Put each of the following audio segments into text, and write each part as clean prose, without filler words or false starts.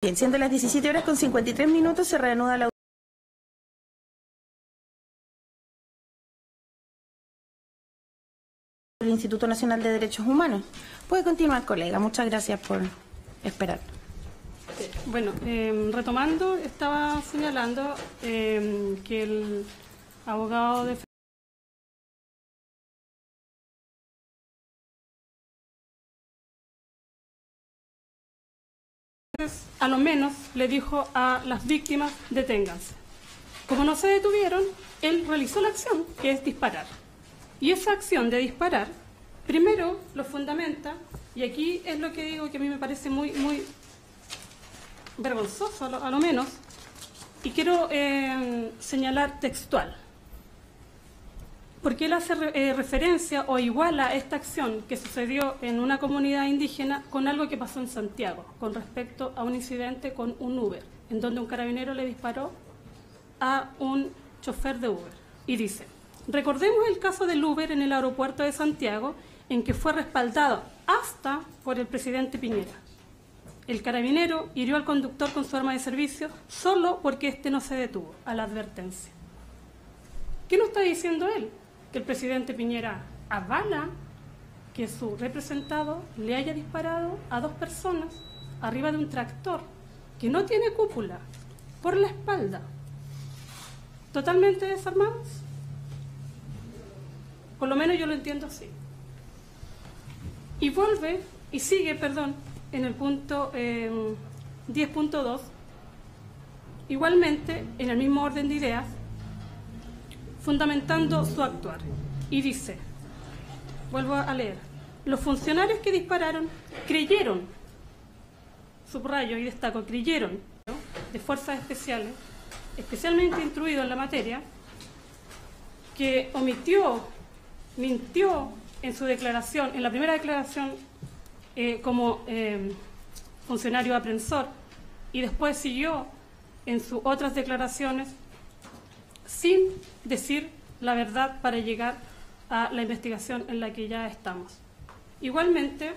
Bien, siendo las 17:53, se reanuda la del Instituto Nacional de Derechos Humanos. Puede continuar, colega. Muchas gracias por esperar. Bueno, retomando, estaba señalando que el abogado de a lo menos le dijo a las víctimas: deténganse. Como no se detuvieron, él realizó la acción, que es disparar. Y esa acción de disparar, primero lo fundamenta, y aquí es lo que digo que a mí me parece muy vergonzoso, a lo menos, y quiero señalar textual. Porque él hace referencia o iguala esta acción que sucedió en una comunidad indígena con algo que pasó en Santiago, con respecto a un incidente con un Uber, en donde un carabinero le disparó a un chofer de Uber. Y dice: recordemos el caso del Uber en el aeropuerto de Santiago, en que fue respaldado hasta por el presidente Piñera. El carabinero hirió al conductor con su arma de servicio solo porque éste no se detuvo a la advertencia. ¿Qué nos está diciendo él? Que el presidente Piñera avala que su representado le haya disparado a dos personas arriba de un tractor que no tiene cúpula, por la espalda, totalmente desarmados. Por lo menos yo lo entiendo así. Y vuelve y sigue, en el punto 10.2, igualmente en el mismo orden de ideas, fundamentando su actuar. Y dice, vuelvo a leer: los funcionarios que dispararon creyeron, subrayo y destaco, creyeron, de fuerzas especiales, especialmente instruidos en la materia, que mintió en su declaración, en la primera declaración como funcionario aprensor, y después siguió en sus otras declaraciones sin decir la verdad para llegar a la investigación en la que ya estamos. Igualmente,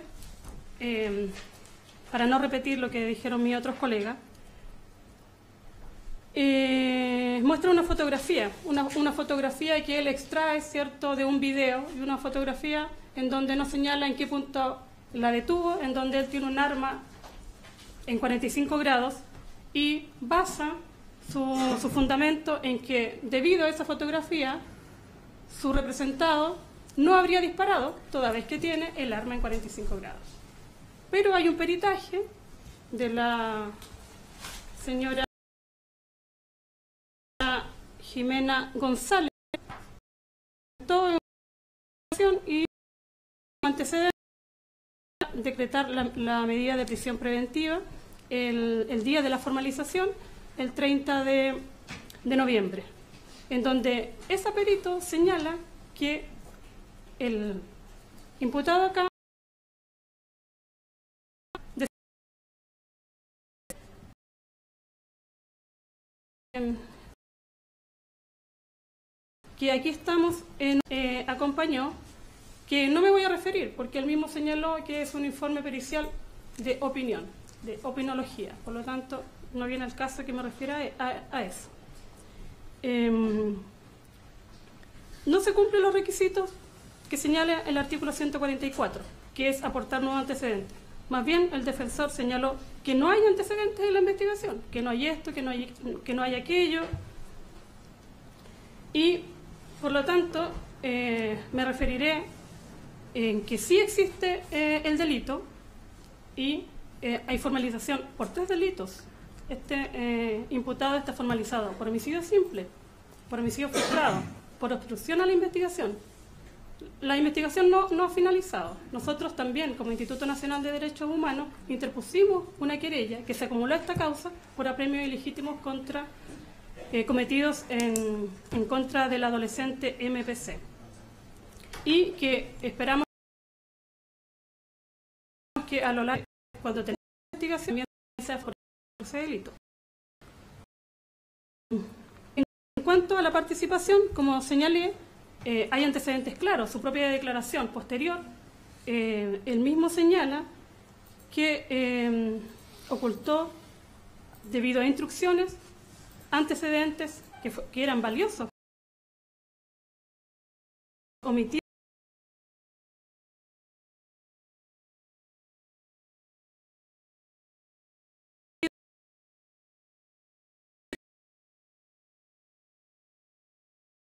para no repetir lo que dijeron mis otros colegas, muestra una fotografía que él extrae, ¿cierto?, de un video, y una fotografía en donde no señala en qué punto la detuvo, en donde él tiene un arma en 45 grados y basa su fundamento en que, debido a esa fotografía, su representado no habría disparado, toda vez que tiene el arma en 45 grados. Pero hay un peritaje de la señora Jimena González, todo y antecedente a decretar la medida de prisión preventiva el día de la formalización, el 30 de noviembre, en donde ese perito señala que el imputado acá que aquí estamos acompañó, que no me voy a referir porque él mismo señaló que es un informe pericial de opinión, de opinología, por lo tanto no viene al caso que me refiera a eso. No se cumplen los requisitos que señala el artículo 144, que es aportar nuevos antecedentes. Más bien, el defensor señaló que no hay antecedentes en la investigación, que no hay esto, que no hay aquello. Y, por lo tanto, me referiré en que sí existe el delito y hay formalización por 3 delitos. Este imputado está formalizado por homicidio simple, por homicidio frustrado, por obstrucción a la investigación. La investigación no ha finalizado. Nosotros también, como Instituto Nacional de Derechos Humanos, interpusimos una querella que se acumuló a esta causa por apremios ilegítimos cometidos en contra del adolescente MPC. Y que esperamos que a lo largo, cuando tengamos investigación, sea por ese delito. En cuanto a la participación, como señalé, hay antecedentes claros. Su propia declaración posterior, él mismo señala que ocultó debido a instrucciones, antecedentes que eran valiosos. Omitir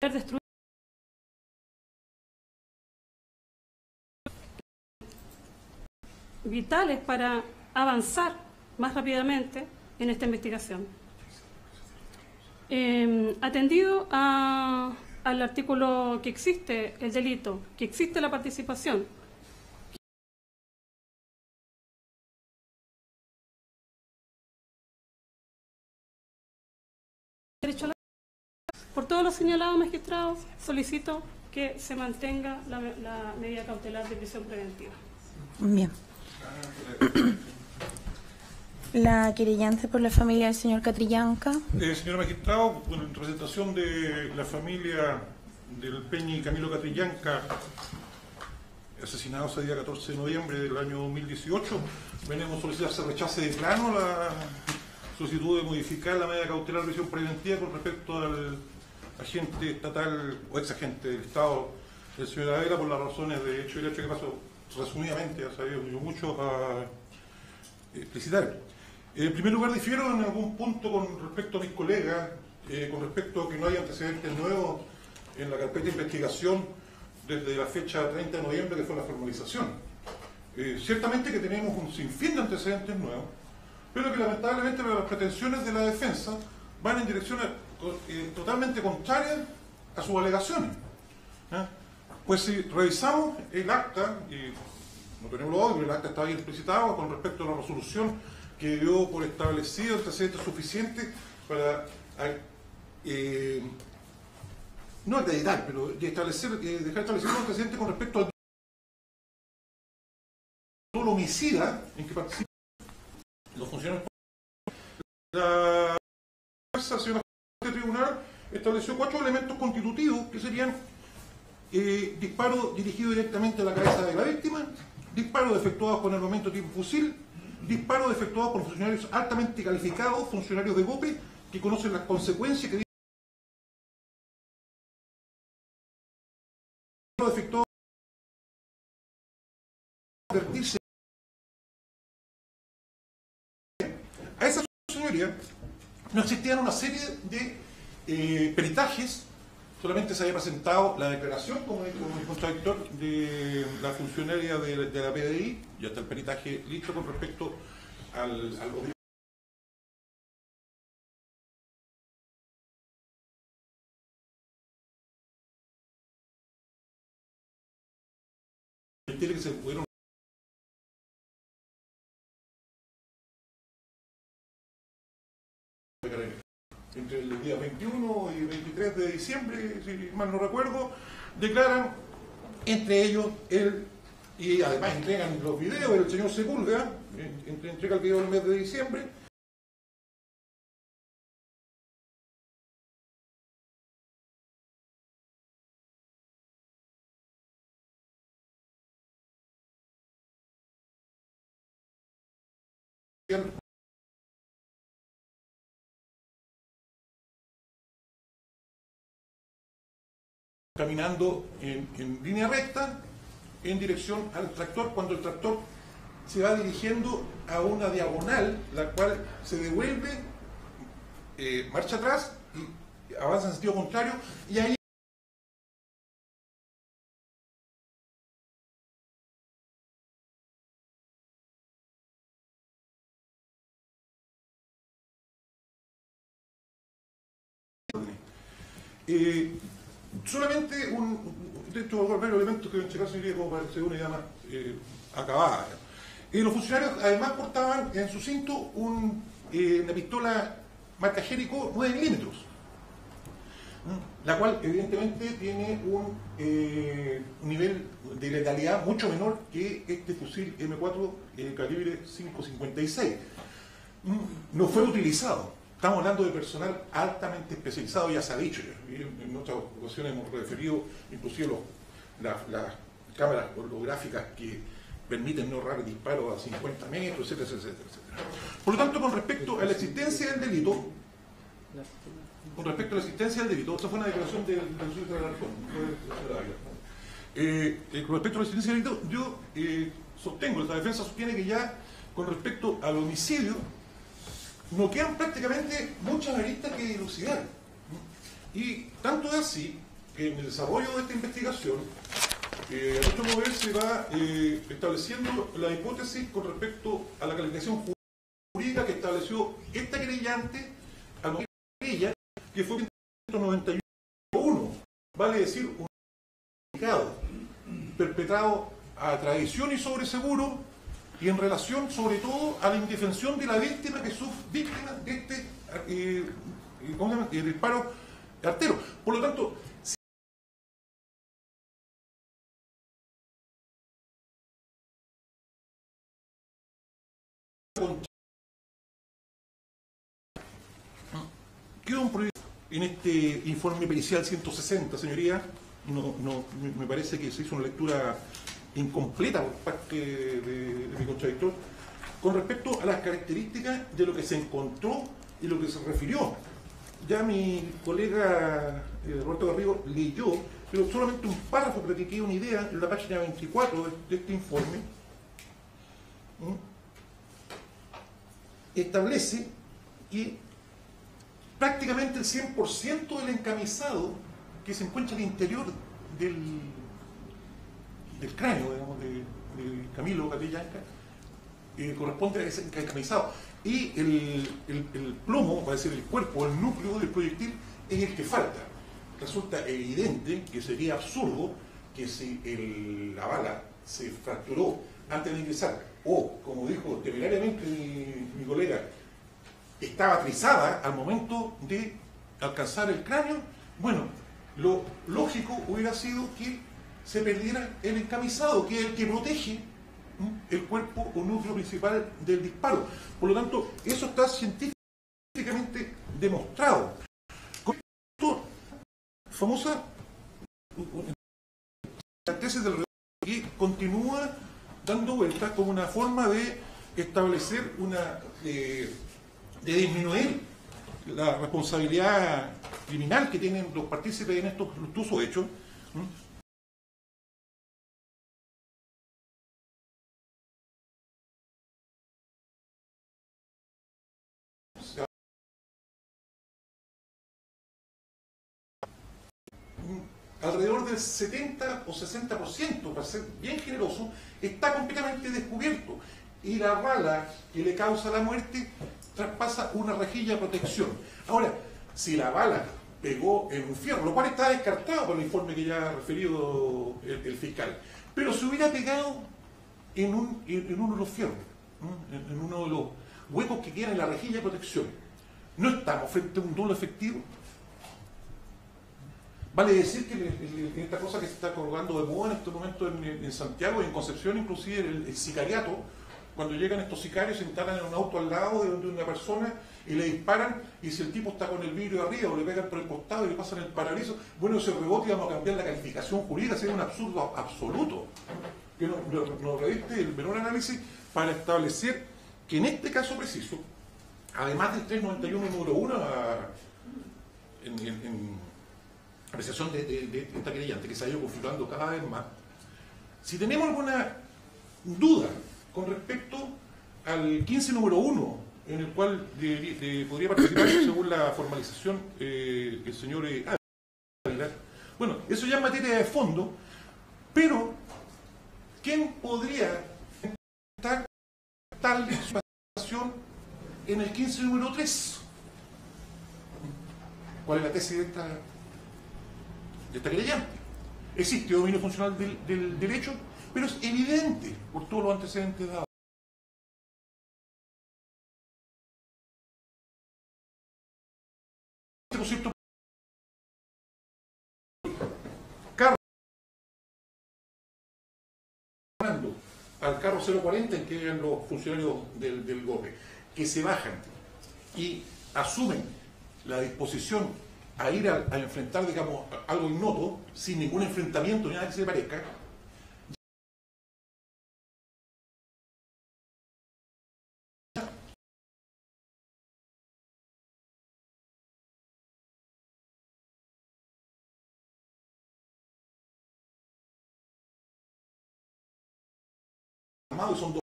destruir vitales para avanzar más rápidamente en esta investigación. Atendido al artículo que existe el delito, que existe la participación, derecho a la... Por todos los señalados, magistrados, solicito que se mantenga la medida cautelar de prisión preventiva. Bien. La querellante por la familia del señor Catrillanca. Señor magistrado, bueno, en representación de la familia del Peñi Camilo Catrillanca, asesinados el día 14 de noviembre del año 2018, venimos a solicitar se rechace de plano la solicitud de modificar la medida cautelar de prisión preventiva con respecto al agente estatal o ex agente del Estado, el señor Avera, por las razones de hecho y derecho que pasó resumidamente, ya sabía yo mucho a explicitar. En primer lugar, difiero en algún punto con respecto a mis colegas, con respecto a que no hay antecedentes nuevos en la carpeta de investigación desde la fecha 30 de noviembre, que fue la formalización. Ciertamente que tenemos un sinfín de antecedentes nuevos, pero que lamentablemente las pretensiones de la defensa van en direcciones totalmente contrarias a sus alegaciones. Pues si revisamos el acta, y no tenemos lo obvio, el acta está bien explicitado con respecto a la resolución que dio por establecido antecedentes suficientes para no acreditar, pero dejar establecido un antecedente con respecto al solo homicida en que participan los funcionarios. La señora del tribunal estableció 4 elementos constitutivos que serían disparo dirigido directamente a la cabeza de la víctima, disparos efectuados con armamento tipo fusil, disparos efectuados por funcionarios altamente calificados, funcionarios de GOPE, que conocen las consecuencias que efectuados advertirse. A esa señoría no existían una serie de peritajes. Solamente se había presentado la declaración como el contradictor de la funcionaria de la PDI, ya está el peritaje listo con respecto al que se pudieron entre el día 21 y 23 de diciembre, si mal no recuerdo, declaran entre ellos él, y además entregan los videos del señor Sepúlveda, entrega el video del mes de diciembre. Caminando en línea recta en dirección al tractor, cuando el tractor se va dirigiendo a una diagonal, la cual se devuelve, marcha atrás y avanza en sentido contrario, y ahí solamente de estos varios elementos que en este caso sería como para hacer una idea más acabada. Los funcionarios además portaban en su cinto una pistola marca Jericho 9 milímetros, la cual evidentemente tiene un nivel de letalidad mucho menor que este fusil M4 calibre 5.56. No fue utilizado. Estamos hablando de personal altamente especializado, ya se ha dicho. En otras ocasiones hemos referido inclusive las cámaras holográficas que permiten no errar disparos a 50 metros, etcétera, etcétera, etcétera. Por lo tanto, con respecto a la existencia del delito, esta fue una declaración del juez de Alarcón, con respecto a la existencia del delito, yo sostengo, la defensa sostiene que ya con respecto al homicidio no quedan prácticamente muchas aristas que dilucidar. Y tanto es así que en el desarrollo de esta investigación, a nuestro mover se va estableciendo la hipótesis con respecto a la calificación jurídica que estableció esta querellante al momento de ella, que fue 1991, vale decir, un pecado perpetrado a traición y sobreseguro, y en relación sobre todo a la indefensión de la víctima que es víctima de este disparo artero. Por lo tanto, queda un proyecto en este informe pericial 160, señoría. Me parece que se hizo una lectura incompleta por parte de mi contradictor con respecto a las características de lo que se encontró y lo que se refirió. Ya mi colega Roberto Garrido leyó, pero solamente un párrafo para que quede una idea, en la página 24 de este informe, establece que prácticamente el 100% del encamisado que se encuentra al interior del cráneo, digamos, de Camilo Catrillanca, corresponde a ese encamisado. Y el plomo, va a decir el cuerpo, el núcleo del proyectil, es el que falta. Resulta evidente que sería absurdo que si la bala se fracturó antes de ingresar, o, como dijo temerariamente mi colega, estaba trizada al momento de alcanzar el cráneo, bueno, lo lógico hubiera sido que se perdiera el encamisado, que es el que protege el cuerpo o núcleo principal del disparo. Por lo tanto, eso está científicamente demostrado. Con esto, famosa la tesis del reloj, que continúa dando vueltas como una forma de establecer de disminuir la responsabilidad criminal que tienen los partícipes en estos luctuosos hechos. Alrededor del 70 o 60%, para ser bien generoso, está completamente descubierto. Y la bala que le causa la muerte traspasa una rejilla de protección. Ahora, si la bala pegó en un fierro, lo cual está descartado por el informe que ya ha referido el fiscal, pero si hubiera pegado en uno de los fierros, en uno de los huecos que quedan en la rejilla de protección, ¿no estamos frente a un dolo efectivo? Vale decir que en esta cosa que se está colgando de moda en este momento en Santiago y en Concepción, inclusive el sicariato, cuando llegan estos sicarios, se instalan en un auto al lado de una persona y le disparan, y si el tipo está con el vidrio arriba o le pegan por el costado y le pasan el paralizo, bueno, ese rebote, vamos a cambiar la calificación jurídica, sería un absurdo absoluto, que nos reviste el menor análisis para establecer que en este caso preciso, además del 391 número 1, en apreciación de esta querellante que se ha ido configurando cada vez más, si tenemos alguna duda con respecto al 15 número 1, en el cual podría participar según la formalización el señor Ávila, bueno, eso ya es materia de fondo, pero ¿quién podría estar tal situación en el 15 número 3? ¿Cuál es la tesis de esta querellante? Existe dominio funcional del derecho, pero es evidente por todos los antecedentes dados. Este concepto al carro 040 en que llegan los funcionarios del GOPE, que se bajan y asumen la disposición a ir a enfrentar, digamos, algo ignoto, sin ningún enfrentamiento ni nada que se le parezca, armados y son dos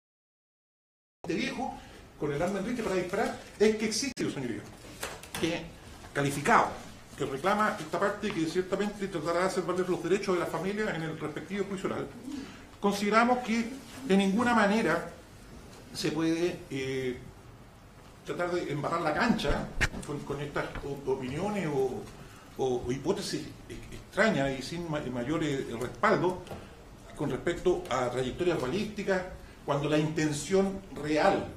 viejos con el arma en rifle para disparar, es que existe, señoría, que calificado, que reclama esta parte que ciertamente tratará de hacer valer los derechos de la familia en el respectivo juicio oral. Consideramos que de ninguna manera se puede tratar de embarrar la cancha con estas opiniones o hipótesis extrañas y sin mayor respaldo con respecto a trayectorias balísticas, cuando la intención real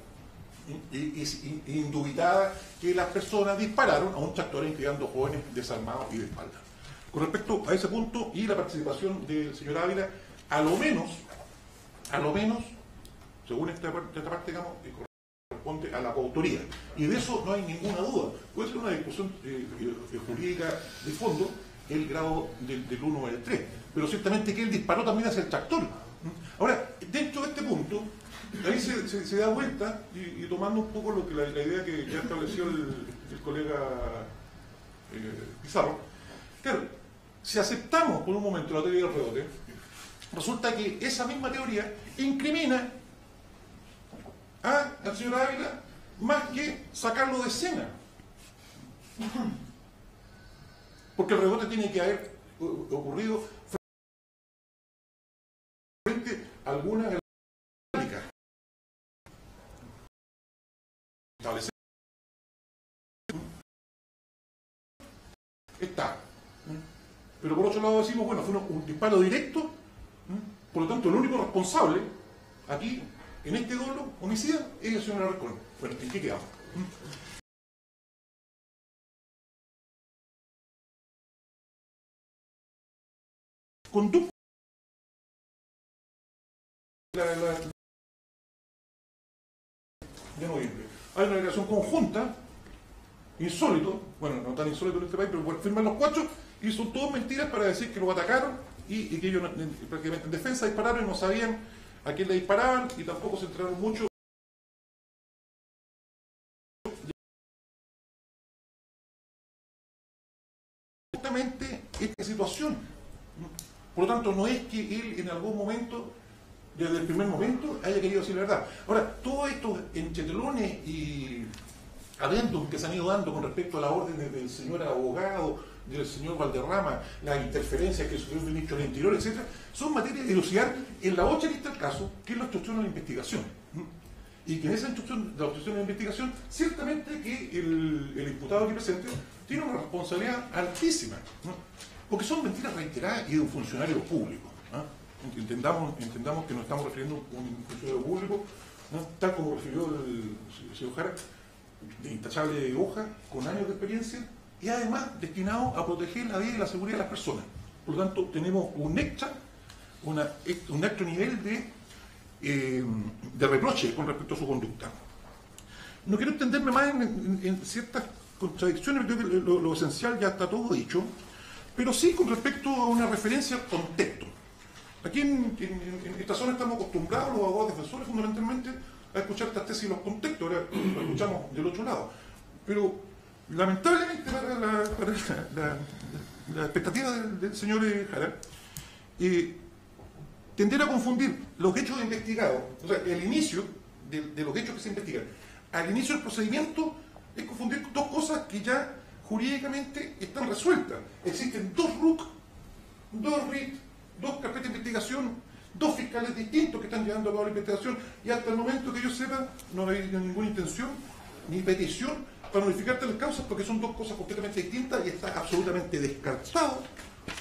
es indubitada que las personas dispararon a un tractor incluyendo jóvenes desarmados y de espalda. Con respecto a ese punto y la participación del señor Ávila, a lo menos, según esta parte, digamos, corresponde a la coautoría. Y de eso no hay ninguna duda. Puede ser una discusión jurídica de fondo, el grado del 1 o del 3. Pero ciertamente que él disparó también hacia el tractor. Ahora, dentro de este punto, ahí se da vuelta, y tomando un poco lo que la idea que ya estableció el colega Pizarro, claro, si aceptamos por un momento la teoría del rebote, resulta que esa misma teoría incrimina al señor Ávila más que sacarlo de escena. Porque el rebote tiene que haber ocurrido frente a alguna establecer está. Pero por otro lado decimos, bueno, fue un disparo directo, por lo tanto el único responsable aquí, en este dolo homicida, es el señor Alarcón. Bueno, ¿en qué quedamos? Conducta de noviembre. Hay una declaración conjunta, insólito, bueno, no tan insólito en este país, pero bueno, firman los 4 y son todas mentiras para decir que lo atacaron y que ellos prácticamente en defensa dispararon y no sabían a quién le disparaban y tampoco se enteraron mucho justamente esta situación. Por lo tanto, no es que él en algún momento, desde el primer momento, haya querido decir la verdad. Ahora, todos estos entretelones y adendum que se han ido dando con respecto a la orden del señor abogado, del señor Valderrama, las interferencias que sufrió el ministro del Interior, etc., son materia de dilucidar en la otra lista del caso, que es la instrucción de la investigación. Y que en esa instrucción de la instrucción de la investigación, ciertamente que el imputado aquí presente tiene una responsabilidad altísima, ¿no? Porque son mentiras reiteradas y de un funcionario público, ¿no? Entendamos que nos estamos refiriendo a un funcionario público, ¿no? Tal como refirió el señor Jara, de intachable hoja, con años de experiencia, y además destinado a proteger la vida y la seguridad de las personas. Por lo tanto, tenemos un alto nivel de reproche con respecto a su conducta. No quiero extenderme más en ciertas contradicciones, creo que lo esencial ya está todo dicho, pero sí con respecto a una referencia al contexto. Aquí en esta zona estamos acostumbrados, los abogados defensores fundamentalmente, a escuchar estas tesis y los contextos, ahora lo escuchamos del otro lado. Pero lamentablemente para la expectativa del señor Jara, tender a confundir los hechos investigados, o sea, el inicio de los hechos que se investigan, al inicio del procedimiento, es confundir dos cosas que ya jurídicamente están resueltas. Existen dos RUC, dos RIT, dos carpetas de investigación, dos fiscales distintos que están llevando a cabo la investigación, y hasta el momento que yo sepa no hay ninguna intención ni petición para modificar tales causas, porque son dos cosas completamente distintas y está absolutamente descartado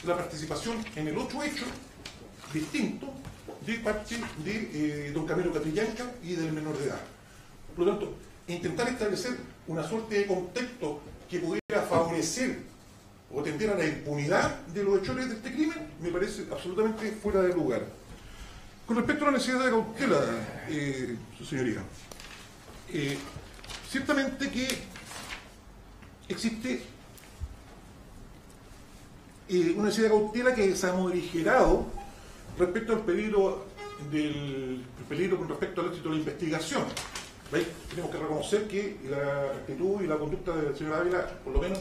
la participación en el otro hecho distinto de parte de don Camilo Catrillanca y del menor de edad. Por lo tanto, intentar establecer una suerte de contexto que pudiera favorecer o tender a la impunidad de los hechores de este crimen me parece absolutamente fuera de lugar. Con respecto a la necesidad de cautela, su señoría, ciertamente que existe una necesidad de cautela que se ha morigerado respecto al peligro con respecto al éxito de la investigación. ¿Veis? Tenemos que reconocer que la actitud y la conducta del señor Ávila, por lo menos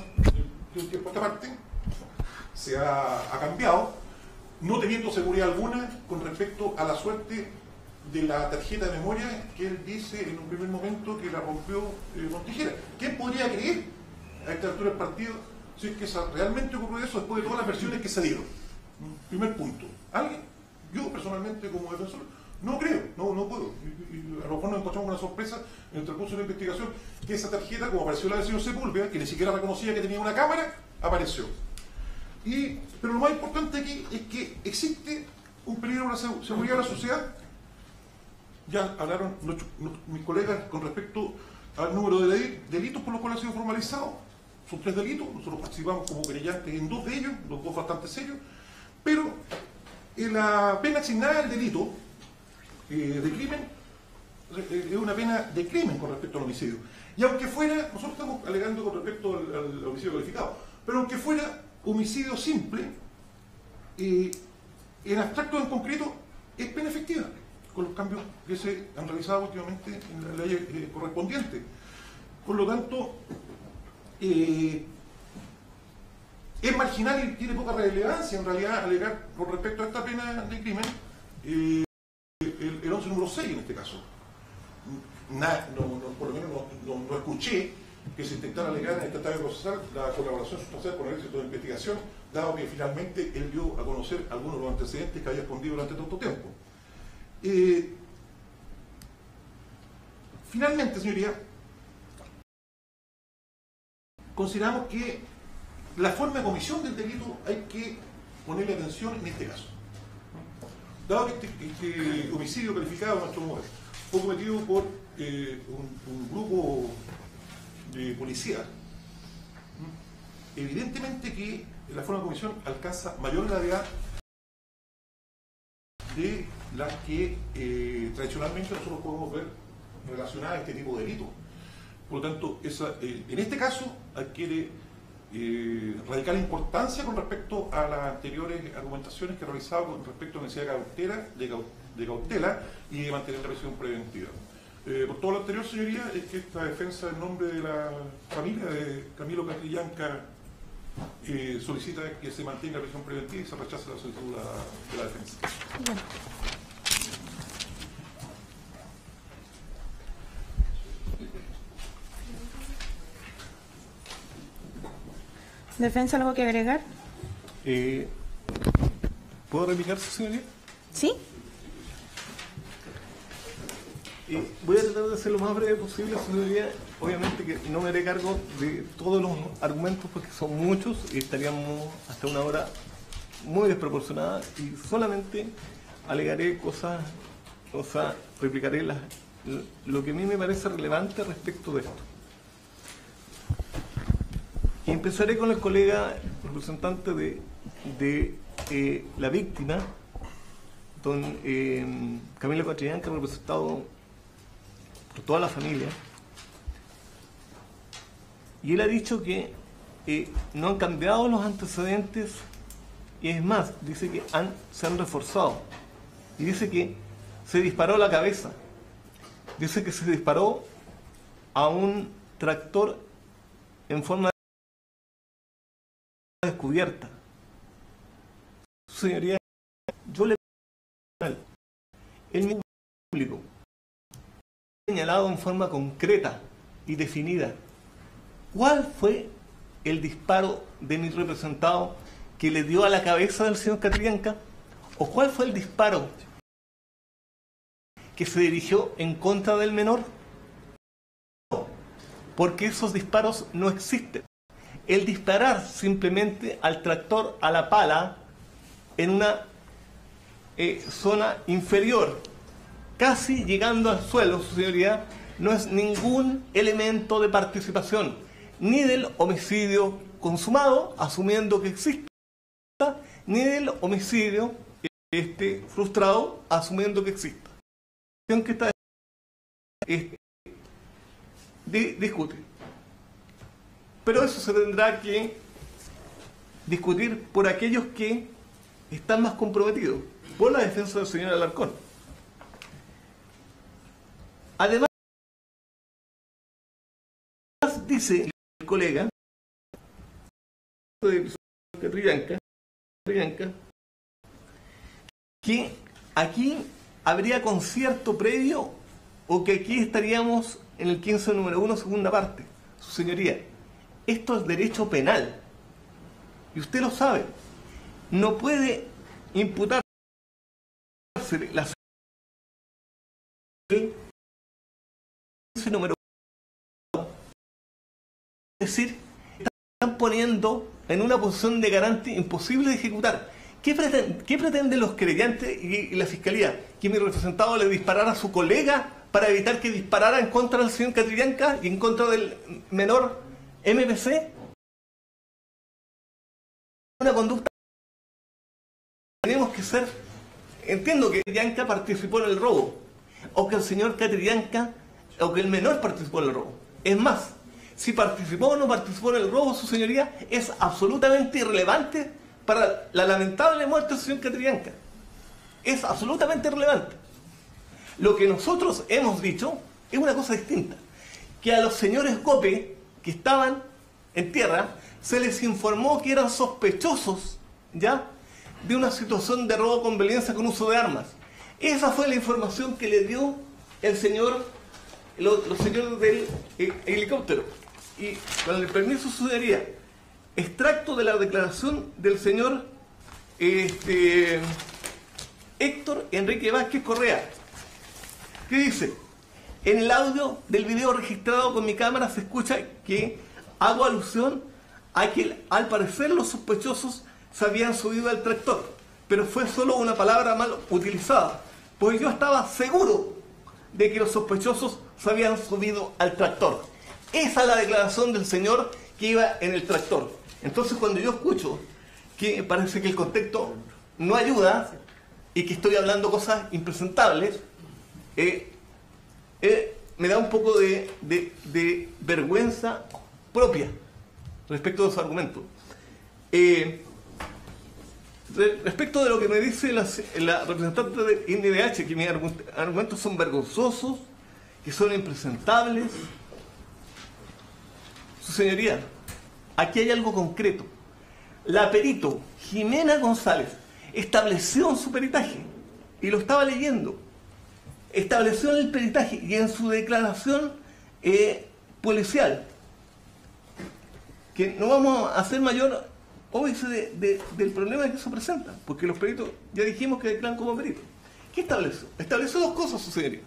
de un tiempo a esta parte, se ha cambiado, no teniendo seguridad alguna con respecto a la suerte de la tarjeta de memoria que él dice en un primer momento que la rompió con tijera. ¿Quién podría creer a esta altura del partido si es que realmente ocurrió eso después de todas las versiones que se dieron? Primer punto. ¿Alguien? Yo personalmente como defensor no creo, no puedo. Y a lo mejor nos encontramos con una sorpresa en el transcurso de la investigación que esa tarjeta, como apareció la del señor Sepúlveda, que ni siquiera reconocía que tenía una cámara, apareció. Pero lo más importante aquí es que existe un peligro para la seguridad de la sociedad. Ya hablaron mis colegas con respecto al número de delitos por los cuales ha sido formalizado. Son 3 delitos, nosotros participamos como querellantes en 2 de ellos, los 2 bastante serios, pero la pena asignada al delito de crimen es una pena de crimen con respecto al homicidio. Y aunque fuera, nosotros estamos alegando con respecto al homicidio calificado, pero aunque fuera homicidio simple, en abstracto, en concreto, es pena efectiva, con los cambios que se han realizado últimamente en la ley correspondiente. Por lo tanto, es marginal y tiene poca relevancia en realidad alegar con respecto a esta pena de crimen el 11 número 6 en este caso. Por lo menos no escuché que se intentara alegar en esta etapa procesal la colaboración sustancial con el éxito de investigación, dado que finalmente él dio a conocer algunos de los antecedentes que había escondido durante tanto tiempo. Finalmente, señoría, consideramos que la forma de comisión del delito hay que ponerle atención en este caso. Dado que este homicidio calificado en nuestro modo fue cometido por un grupo de policías, evidentemente que la forma de comisión alcanza mayor gravedad de las que tradicionalmente nosotros podemos ver relacionadas a este tipo de delitos. Por lo tanto, en este caso adquiere radical importancia con respecto a las anteriores argumentaciones que he realizado con respecto a la necesidad de cautela y de mantener la prisión preventiva. Por todo lo anterior, señoría, es que esta defensa en nombre de la familia de Camilo Catrillanca solicita que se mantenga la prisión preventiva y se rechace la solicitud de la defensa. Bien. ¿Defensa algo que agregar? ¿Puedo replicarse, señoría? ¿Sí? Voy a tratar de ser lo más breve posible, señoría. Obviamente que no me haré cargo de todos los argumentos porque son muchos y estaríamos hasta una hora muy desproporcionada y solamente alegaré cosas, o sea, replicaré lo que a mí me parece relevante respecto de esto. Y empezaré con el colega representante de la víctima, don Camilo Catrillanca, representado por toda la familia. Y él ha dicho que no han cambiado los antecedentes, y es más, dice que se han reforzado. Y dice que se disparó a la cabeza. Dice que se disparó a un tractor en forma descubierta. Señoría, yo le pido el mismo público señalado en forma concreta y definida cuál fue el disparo de mi representado que le dio a la cabeza del señor Catrillanca, o cuál fue el disparo que se dirigió en contra del menor, porque esos disparos no existen. El disparar simplemente al tractor, a la pala, en una zona inferior, casi llegando al suelo, su señoría, no es ningún elemento de participación, ni del homicidio consumado, asumiendo que exista, ni del homicidio frustrado, asumiendo que exista. Que está discute. Pero eso se tendrá que discutir por aquellos que están más comprometidos, por la defensa del señor Alarcón. Además, dice el colega de Catrillanca que aquí habría concierto previo o que aquí estaríamos en el 15 número 1, segunda parte. Su señoría, esto es derecho penal. Y usted lo sabe. No puede imputarse la número 1. Es decir, están poniendo en una posición de garante imposible de ejecutar. ¿Qué pretenden los creyentes y la fiscalía? ¿Que mi representado le disparara a su colega para evitar que disparara en contra del señor Catrillanca y en contra del menor MPC? Una conducta. Tenemos que ser. Entiendo que Catrillanca participó en el robo, o que el señor Catrillanca, o que el menor participó en el robo. Es más, si participó o no participó en el robo, su señoría, es absolutamente irrelevante para la lamentable muerte del señor Catrillanca. Es absolutamente irrelevante. Lo que nosotros hemos dicho es una cosa distinta. Que a los señores Cope, que estaban en tierra, se les informó que eran sospechosos, ¿ya?, de una situación de robo con violencia con uso de armas. Esa fue la información que le dio el señor, los señores del helicóptero. Y con el permiso sucedería, extracto de la declaración del señor Héctor Enrique Vázquez Correa, que dice: en el audio del video registrado con mi cámara se escucha que hago alusión a que al parecer los sospechosos se habían subido al tractor, pero fue solo una palabra mal utilizada, pues yo estaba seguro de que los sospechosos se habían subido al tractor. Esa es la declaración del señor que iba en el tractor. Entonces, cuando yo escucho que parece que el contexto no ayuda y que estoy hablando cosas impresentables, me da un poco de vergüenza propia respecto de su argumento. Respecto de lo que me dice la representante de INDH, que mis argumentos son vergonzosos, que son impresentables. Su señoría, aquí hay algo concreto. La perito Jimena González estableció en su peritaje, y lo estaba leyendo, estableció en el peritaje y en su declaración policial, que no vamos a hacer mayor óbice del problema que se presenta, porque los peritos ya dijimos que declaran como peritos. ¿Qué estableció? Estableció dos cosas, su señoría.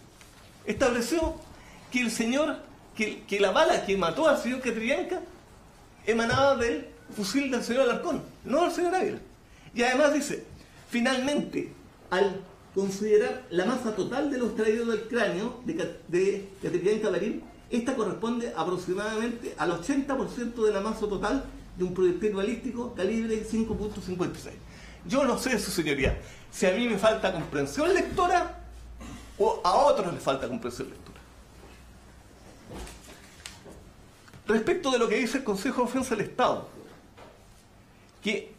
Estableció que el señor, que la bala que mató al señor Catrillanca emanaba del fusil del señor Alarcón, no del señor Ávila. Y además dice, finalmente, al considerar la masa total de los extraídos del cráneo de Catrillanca Marín, esta corresponde aproximadamente al 80% de la masa total de un proyectil balístico calibre 5.56. Yo no sé, su señoría, si a mí me falta comprensión lectora o a otros les falta comprensión lectora. Respecto de lo que dice el Consejo de Defensa del Estado, que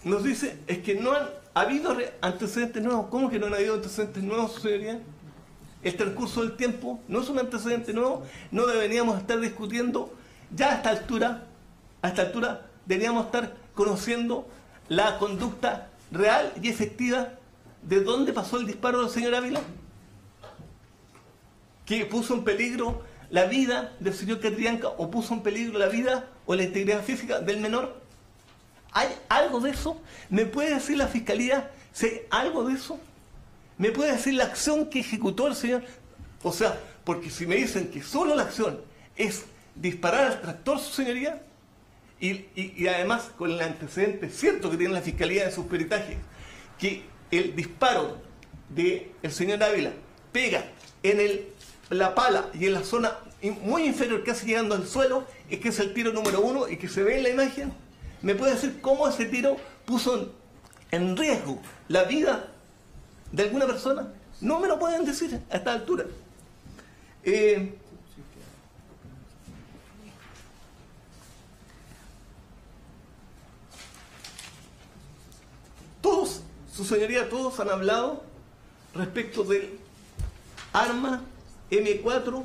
nos dice es que no han habido antecedentes nuevos. ¿Cómo que no han habido antecedentes nuevos, su señoría? El transcurso del tiempo no es un antecedente nuevo, no deberíamos estar discutiendo ya a esta altura deberíamos estar conociendo la conducta real y efectiva de dónde pasó el disparo del señor Ávila, que puso en peligro la vida del señor Catrillanca o puso en peligro la vida o la integridad física del menor. ¿Hay algo de eso? ¿Me puede decir la Fiscalía si hay algo de eso? ¿Me puede decir la acción que ejecutó el señor? O sea, porque si me dicen que solo la acción es disparar al tractor, su señoría, y además con el antecedente cierto que tiene la Fiscalía en sus peritajes, que el disparo del señor Ávila pega en la pala y en la zona muy inferior, casi llegando al suelo, es que es el tiro número 1 y que se ve en la imagen. ¿Me puede decir cómo ese tiro puso en riesgo la vida de alguna persona? No me lo pueden decir a esta altura. Todos, su señoría, todos han hablado respecto del arma M4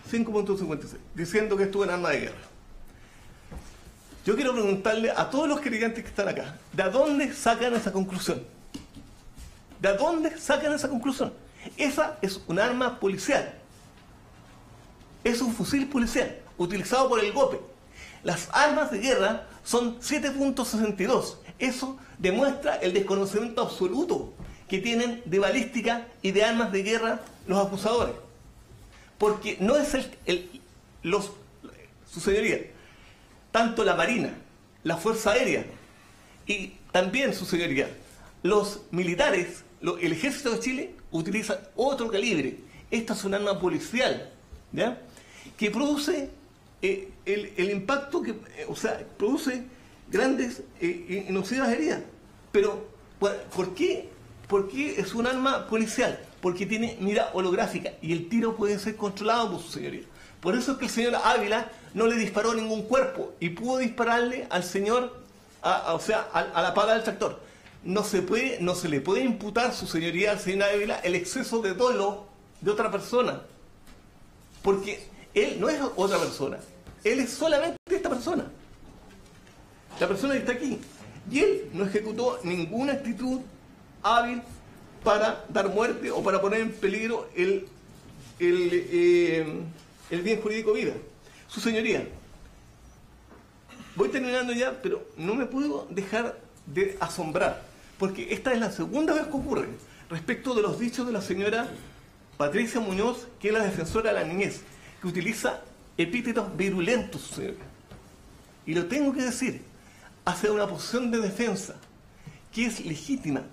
5.56, diciendo que estuvo en arma de guerra. Yo quiero preguntarle a todos los creyentes que están acá, ¿de dónde sacan esa conclusión? ¿De dónde sacan esa conclusión? Esa es un arma policial. Es un fusil policial utilizado por el GOPE. Las armas de guerra son 7.62. Eso demuestra el desconocimiento absoluto que tienen de balística y de armas de guerra los acusadores. Porque no es su señoría, tanto la Marina, la Fuerza Aérea y también su señoría, los militares, el Ejército de Chile utiliza otro calibre. Esta es un arma policial, ¿ya?, que produce el impacto, produce grandes y nocivas heridas. Pero, ¿por qué es un arma policial? Porque tiene mira holográfica y el tiro puede ser controlado por su señoría. Por eso es que el señor Ávila no le disparó a ningún cuerpo y pudo dispararle al señor, a la pala del tractor. No se le puede imputar, su señoría, al señor Ávila, el exceso de dolo de otra persona. Porque él no es otra persona. Él es solamente esta persona. La persona que está aquí. Y él no ejecutó ninguna actitud hábil para dar muerte o para poner en peligro el bien jurídico vida. Su señoría, voy terminando ya, pero no me puedo dejar de asombrar, porque esta es la segunda vez que ocurre respecto de los dichos de la señora Patricia Muñoz, que es la defensora de la niñez, que utiliza epítetos virulentos, su señoría. Y lo tengo que decir, hace una posición de defensa que es legítima.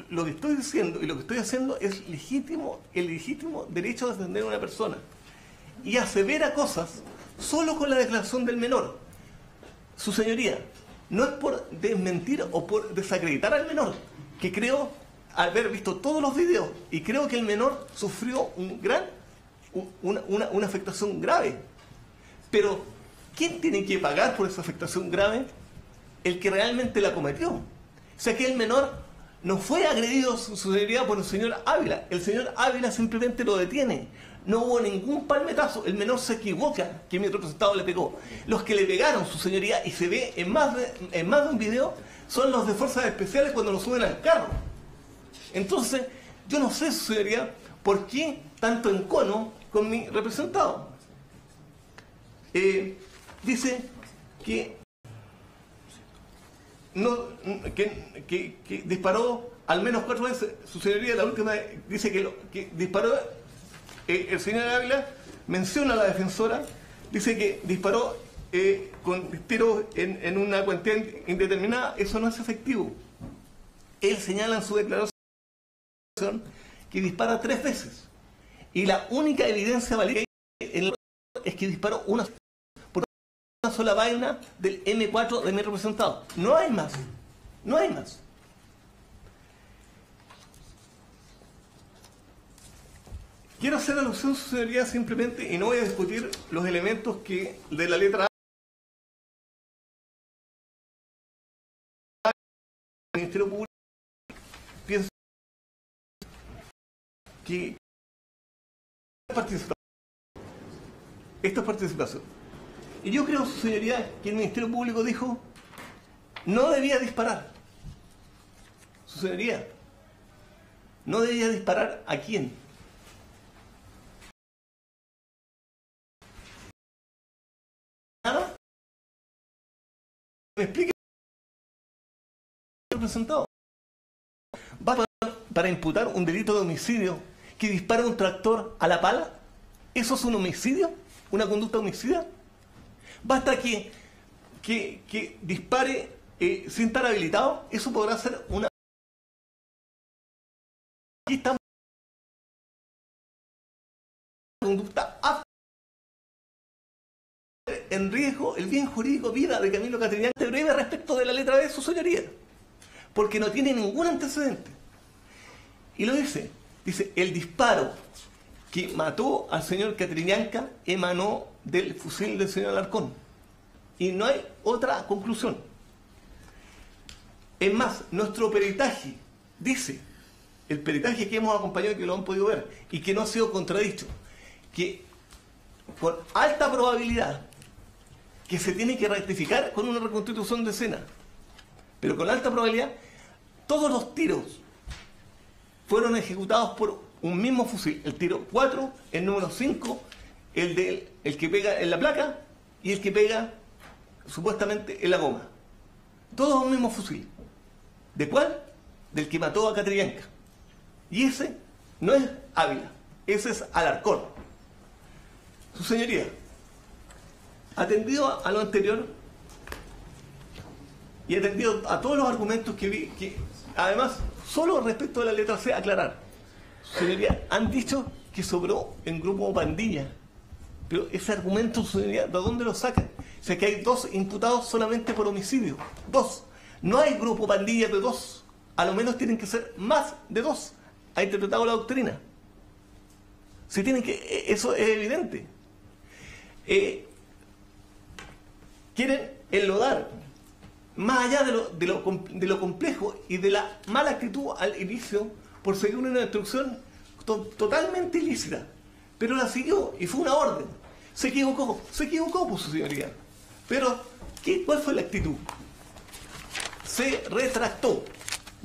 Lo que estoy diciendo y lo que estoy haciendo es legítimo, el legítimo derecho a defender a una persona. Y asevera cosas solo con la declaración del menor. Su señoría, no es por desmentir o por desacreditar al menor, que creo haber visto todos los videos y creo que el menor sufrió una afectación grave. Pero, ¿quién tiene que pagar por esa afectación grave? El que realmente la cometió. O sea que el menor no fue agredido, su señoría, por el señor Ávila. El señor Ávila simplemente lo detiene. No hubo ningún palmetazo. El menor se equivoca que mi representado le pegó. Los que le pegaron, su señoría, y se ve en más de un video, son los de fuerzas especiales cuando lo suben al carro. Entonces, yo no sé, su señoría, por qué tanto encono con mi representado. Dice que disparó al menos 4 veces. Su señoría, la última dice que disparó. El señor Ávila menciona a la defensora, dice que disparó con tiros en una cuantía indeterminada. Eso no es efectivo. Él señala en su declaración que dispara 3 veces. Y la única evidencia válida es que disparó una sola vaina del M4 de mi representado. No hay más. No hay más. Quiero hacer alusión, su señoría, simplemente, y no voy a discutir los elementos que de la letra A del Ministerio Público. Pienso que esto es participación. Y yo creo, su señoría, que el Ministerio Público dijo no debía disparar. Su señoría, no debía disparar ¿a quién? ¿Nada? ¿Me explique? Representado. ¿Va para imputar un delito de homicidio que dispara un tractor a la pala? ¿Eso es un homicidio? ¿Una conducta homicida? Basta que dispare sin estar habilitado. Eso podrá ser una... Aquí estamos conducta en riesgo el bien jurídico vida de Camilo Catrillanca, breve respecto de la letra B de su señoría, porque no tiene ningún antecedente. Y lo dice, el disparo que mató al señor Catrillanca emanó del fusil del señor Alarcón. Y no hay otra conclusión. Es más, nuestro peritaje dice, el peritaje que hemos acompañado y que lo han podido ver, y que no ha sido contradicho, que con alta probabilidad que se tiene que rectificar con una reconstitución de escena, pero con alta probabilidad todos los tiros fueron ejecutados por un mismo fusil, el tiro 4, el número 5, el que pega en la placa y el que pega supuestamente en la goma. Todos un mismo fusil. ¿De cuál? Del que mató a Catrillanca. Y ese no es Ávila, ese es Alarcón. Su señoría, atendido a lo anterior y atendido a todos los argumentos que vi, que además, solo respecto a la letra C, aclarar. Su señoría, han dicho que sobró en grupo pandilla. Pero ese argumento, su señoría, ¿de dónde lo sacan? O sea, que hay 2 imputados solamente por homicidio. 2. No hay grupo pandilla de 2. A lo menos tienen que ser más de 2. Ha interpretado la doctrina. Si tienen que, eso es evidente. Quieren enlodar, más allá de lo complejo y de la mala actitud al inicio, por seguir una instrucción totalmente ilícita. Pero la siguió y fue una orden. Se equivocó por su señoría. Pero, ¿cuál fue la actitud? Se retractó.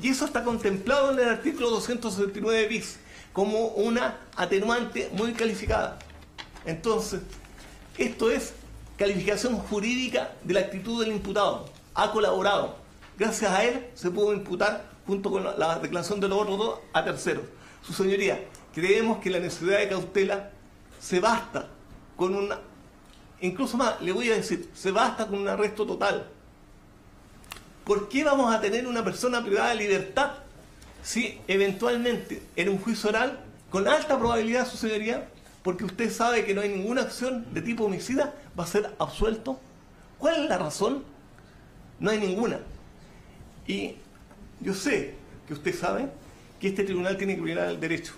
Y eso está contemplado en el artículo 269 bis como una atenuante muy calificada. Entonces, esto es calificación jurídica de la actitud del imputado. Ha colaborado. Gracias a él se pudo imputar, junto con la declaración de los otros 2, a terceros. Su señoría, creemos que la necesidad de cautela se basta con una... Incluso más, le voy a decir, se basta con un arresto total. ¿Por qué vamos a tener una persona privada de libertad si eventualmente en un juicio oral, con alta probabilidad, su señoría, porque usted sabe que no hay ninguna acción de tipo homicida, va a ser absuelto? ¿Cuál es la razón? No hay ninguna. Y yo sé que usted sabe que este tribunal tiene que violar el derecho.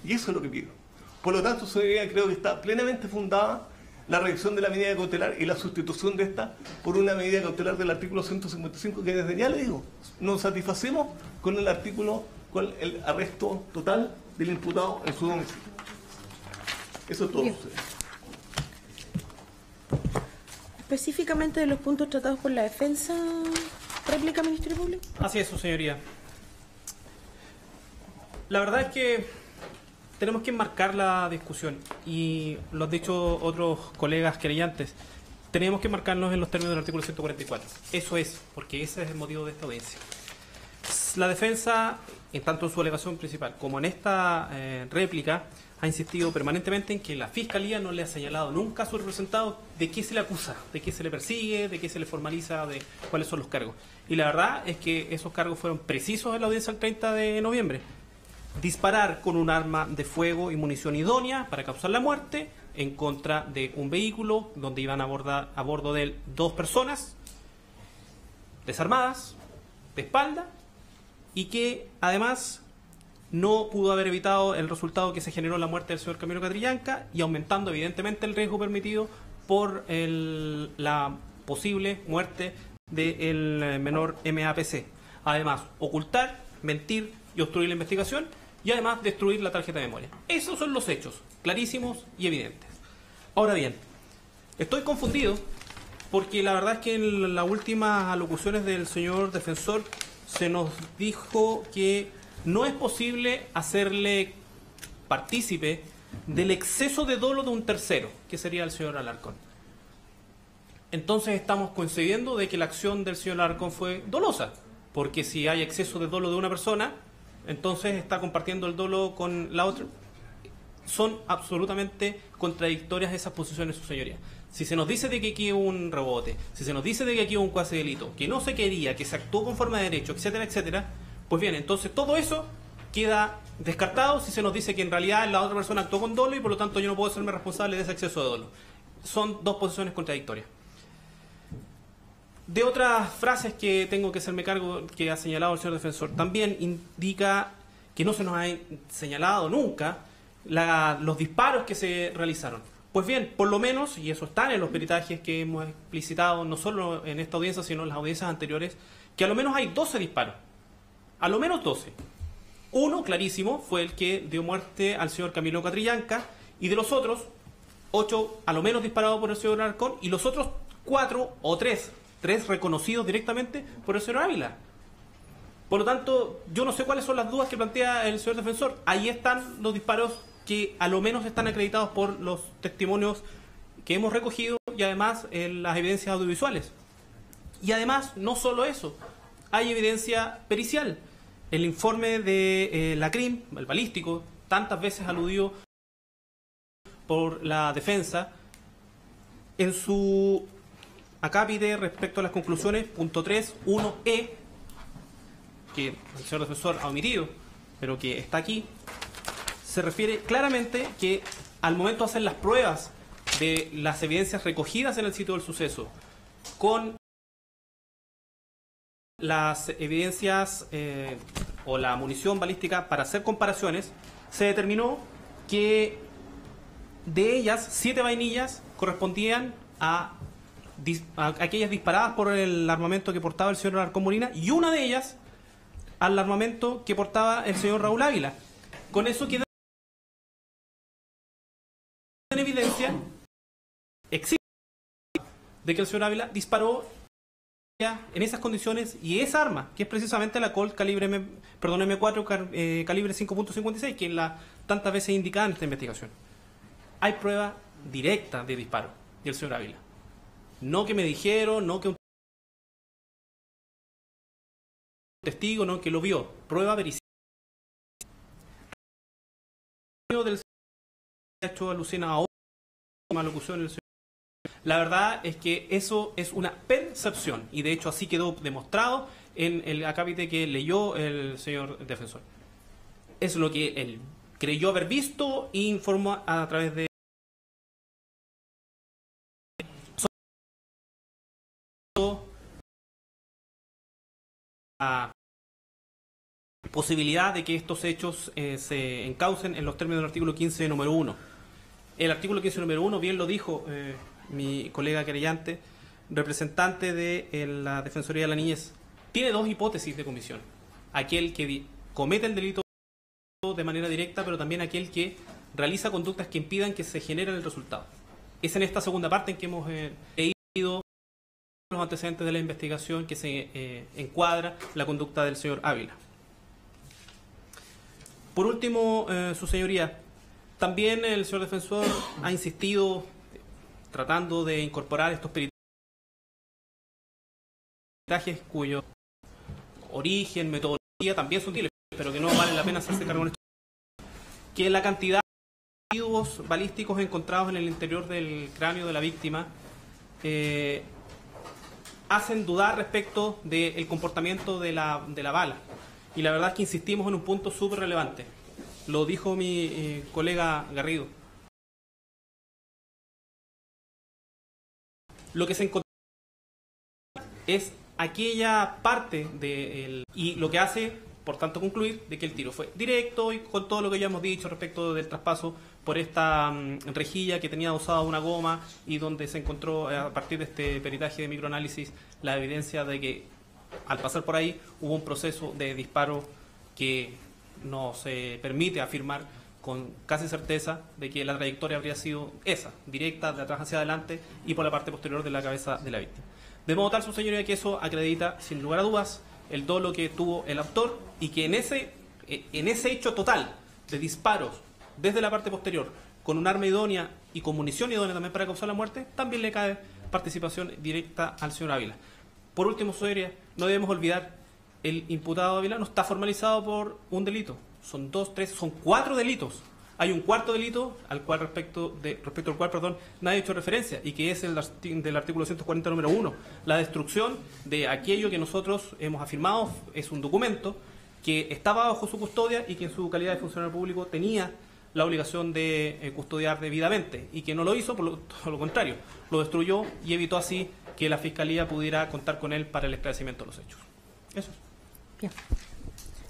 Y eso es lo que pido. Por lo tanto, su señoría, creo que está plenamente fundada la revisión de la medida cautelar y la sustitución de esta por una medida cautelar del artículo 155, que desde ya le digo, nos satisfacemos con el artículo, con el arresto total del imputado en su domicilio. Eso es todo. Específicamente de los puntos tratados por la defensa, réplica, Ministerio Público. Así es, su señoría. La verdad es que tenemos que enmarcar la discusión, y lo han dicho otros colegas querellantes, tenemos que enmarcarnos en los términos del artículo 144. Eso es, porque ese es el motivo de esta audiencia. La defensa, en tanto en su alegación principal como en esta réplica, ha insistido permanentemente en que la Fiscalía no le ha señalado nunca a su representado de qué se le acusa, de qué se le persigue, de qué se le formaliza, de cuáles son los cargos. Y la verdad es que esos cargos fueron precisos en la audiencia del 30 de noviembre. Disparar con un arma de fuego y munición idónea para causar la muerte en contra de un vehículo donde iban a bordo de él 2 personas desarmadas, de espalda, y que además no pudo haber evitado el resultado que se generó la muerte del señor Camilo Catrillanca, y aumentando evidentemente el riesgo permitido por la posible muerte del menor MAPC. Además, ocultar, mentir y obstruir la investigación, y además destruir la tarjeta de memoria. Esos son los hechos, clarísimos y evidentes. Ahora bien, estoy confundido porque la verdad es que en las últimas alocuciones del señor defensor se nos dijo que no es posible hacerle partícipe del exceso de dolo de un tercero, que sería el señor Alarcón. Entonces estamos coincidiendo de que la acción del señor Alarcón fue dolosa, porque si hay exceso de dolo de una persona, entonces está compartiendo el dolo con la otra. Son absolutamente contradictorias esas posiciones, su señoría. Si se nos dice de que aquí hubo un rebote, si se nos dice de que aquí hubo un cuasi delito, que no se quería, que se actuó conforme a derecho, etcétera, etcétera, pues bien, entonces todo eso queda descartado si se nos dice que en realidad la otra persona actuó con dolo y por lo tanto yo no puedo hacerme responsable de ese exceso de dolo. Son 2 posiciones contradictorias. De otras frases que tengo que hacerme cargo, que ha señalado el señor defensor, también indica que no se nos ha señalado nunca los disparos que se realizaron. Pues bien, por lo menos, y eso está en los peritajes que hemos explicitado, no solo en esta audiencia, sino en las audiencias anteriores, que a lo menos hay 12 disparos. A lo menos 12. Uno, clarísimo, fue el que dio muerte al señor Camilo Catrillanca, y de los otros, 8 a lo menos disparados por el señor Alarcón, y los otros 4 o 3 reconocidos directamente por el señor Ávila. Por lo tanto, yo no sé cuáles son las dudas que plantea el señor defensor. Ahí están los disparos que a lo menos están acreditados por los testimonios que hemos recogido y además las evidencias audiovisuales. Y además, no solo eso, hay evidencia pericial. El informe de la CRIM, el balístico, tantas veces aludido por la defensa, en su acápite respecto a las conclusiones, punto 3.1e, que el señor defensor ha omitido, pero que está aquí, se refiere claramente que al momento de hacer las pruebas de las evidencias recogidas en el sitio del suceso con las evidencias o la munición balística para hacer comparaciones, se determinó que de ellas 7 vainillas correspondían a aquellas disparadas por el armamento que portaba el señor Alarcón Molina y una de ellas al armamento que portaba el señor Raúl Ávila. Con eso queda en evidencia existe de que el señor Ávila disparó en esas condiciones y esa arma, que es precisamente la Colt calibre M4 calibre 5.56, que es la tantas veces indicada en esta investigación. Hay prueba directa de disparo del señor Ávila. No que me dijeron, no que un testigo, no que lo vio. Prueba verídica. Del hecho alucina a otra locución del señor. La verdad es que eso es una percepción y de hecho así quedó demostrado en el acápite que leyó el señor defensor. Es lo que él creyó haber visto e informó a través de la posibilidad de que estos hechos se encaucen en los términos del artículo 15 número 1. El artículo 15 número 1 bien lo dijo mi colega querellante, representante de la Defensoría de la Niñez, tiene dos hipótesis de comisión. Aquel que comete el delito de manera directa, pero también aquel que realiza conductas que impidan que se genere el resultado. Es en esta segunda parte en que hemos leído los antecedentes de la investigación que se encuadra la conducta del señor Ávila. Por último, su señoría, también el señor defensor ha insistido tratando de incorporar estos peritajes cuyo origen, metodología también son útiles, pero que no vale la pena hacerse cargo de esto, que la cantidad de residuos balísticos encontrados en el interior del cráneo de la víctima hacen dudar respecto del comportamiento de la bala. Y la verdad es que insistimos en un punto súper relevante. Lo dijo mi colega Garrido. Lo que se encontró es aquella parte y lo que hace, por tanto, concluir de que el tiro fue directo y con todo lo que ya hemos dicho respecto del traspaso por esta rejilla que tenía usada una goma y donde se encontró a partir de este peritaje de microanálisis la evidencia de que al pasar por ahí hubo un proceso de disparo que no se permite afirmar con casi certeza de que la trayectoria habría sido esa, directa, de atrás hacia adelante y por la parte posterior de la cabeza de la víctima. De modo tal, su señoría, que eso acredita, sin lugar a dudas, el dolo que tuvo el autor y que en ese hecho total de disparos desde la parte posterior con un arma idónea y con munición idónea también para causar la muerte, también le cae participación directa al señor Ávila. Por último, su señoría, no debemos olvidar, el imputado Ávila no está formalizado por un delito. Son 4 delitos. Hay un cuarto delito al cual respecto al cual nadie ha hecho referencia y que es el del artículo 140 número 1. La destrucción de aquello que nosotros hemos afirmado es un documento que estaba bajo su custodia y que en su calidad de funcionario público tenía la obligación de custodiar debidamente y que no lo hizo, por lo contrario, lo destruyó y evitó así que la Fiscalía pudiera contar con él para el esclarecimiento de los hechos. Eso es. Bien.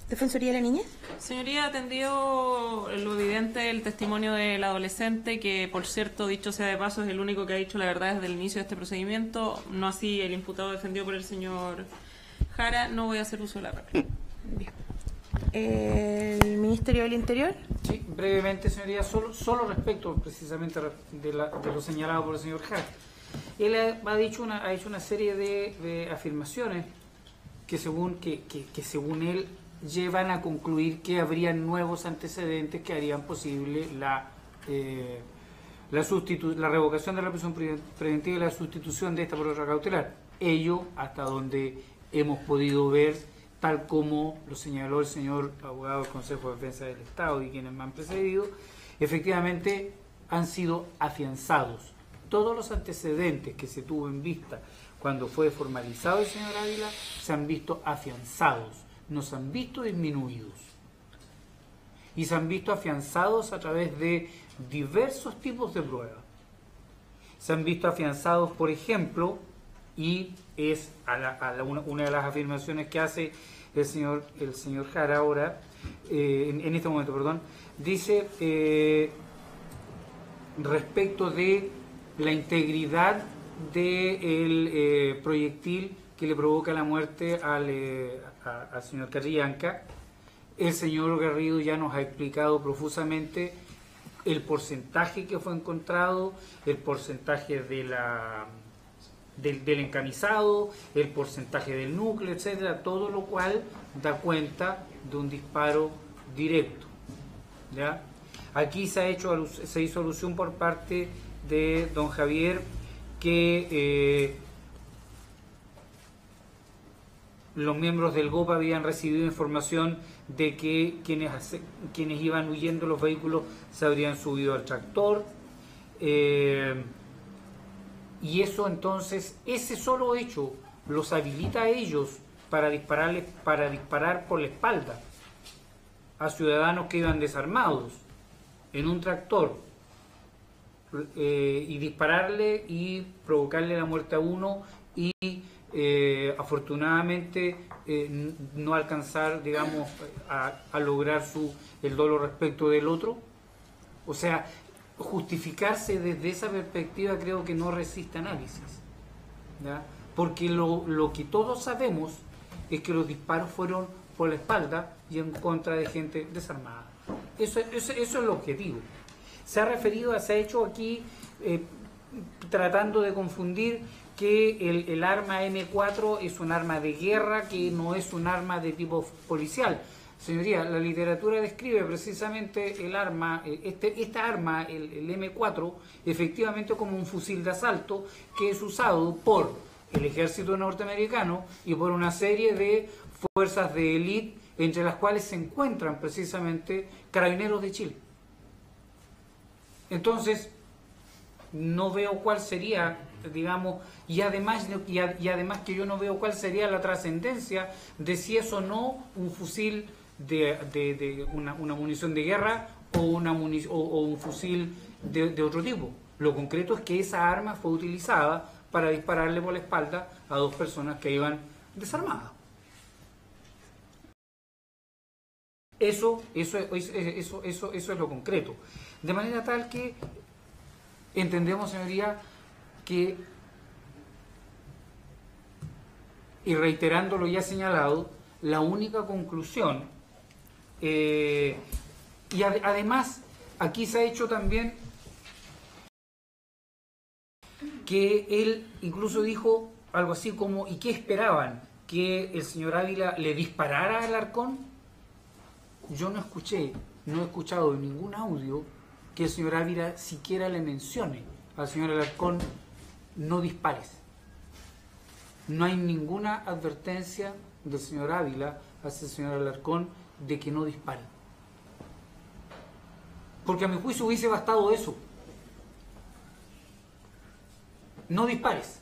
¿Defensoría de la Niñez? Señoría, atendió lo evidente del testimonio del adolescente, que por cierto, dicho sea de paso, es el único que ha dicho la verdad desde el inicio de este procedimiento, no así el imputado defendido por el señor Jara. No voy a hacer uso de la palabra. Bien. ¿El Ministerio del Interior? Sí, brevemente, señoría, solo respecto precisamente de lo señalado por el señor Jara. Él ha hecho una serie de afirmaciones que según él llevan a concluir que habrían nuevos antecedentes que harían posible la revocación de la prisión preventiva y la sustitución de esta por otra cautelar. Ello, hasta donde hemos podido ver, tal como lo señaló el señor abogado del Consejo de Defensa del Estado y quienes me han precedido, efectivamente han sido afianzados. Todos los antecedentes que se tuvo en vista cuando fue formalizado el señor Ávila se han visto afianzados, no se han visto disminuidos. Y se han visto afianzados a través de diversos tipos de pruebas. Se han visto afianzados, por ejemplo, y es una de las afirmaciones que hace el señor Jara ahora, en este momento, perdón, dice respecto de la integridad del proyectil que le provoca la muerte al señor Catrillanca. El señor Garrido ya nos ha explicado profusamente el porcentaje que fue encontrado, el porcentaje del encamisado, el porcentaje del núcleo, etcétera, todo lo cual da cuenta de un disparo directo, ¿ya? Aquí se hizo alusión por parte de don Javier que los miembros del GOP habían recibido información de que quienes iban huyendo los vehículos se habrían subido al tractor, y eso entonces, ese solo hecho los habilita a ellos para disparar por la espalda a ciudadanos que iban desarmados en un tractor, y dispararle y provocarle la muerte a uno y afortunadamente no alcanzar, digamos, a lograr el dolo respecto del otro. O sea, justificarse desde esa perspectiva creo que no resiste análisis, ¿ya? Porque lo que todos sabemos es que los disparos fueron por la espalda y en contra de gente desarmada. Eso es el objetivo. Se ha hecho aquí tratando de confundir que el arma M4 es un arma de guerra, que no es un arma de tipo policial. Señoría, la literatura describe precisamente el arma, esta arma, el M4, efectivamente como un fusil de asalto que es usado por el ejército norteamericano y por una serie de fuerzas de élite, entre las cuales se encuentran precisamente carabineros de Chile. Entonces, no veo cuál sería, digamos, y además que yo no veo cuál sería la trascendencia de si es o no un fusil de una munición de guerra o un fusil de otro tipo. Lo concreto es que esa arma fue utilizada para dispararle por la espalda a dos personas que iban desarmadas. Eso es lo concreto. De manera tal que entendemos, señoría, que, y reiterando lo ya señalado, la única conclusión, y además aquí se ha hecho también que él incluso dijo algo así como, ¿y qué esperaban? ¿Que el señor Ávila le disparara al Alarcón? Yo no he escuchado en ningún audio que el señor Ávila siquiera le mencione al señor Alarcón: no dispares. No hay ninguna advertencia del señor Ávila hacia el señor Alarcón de que no dispare. Porque a mi juicio hubiese bastado eso. No dispares.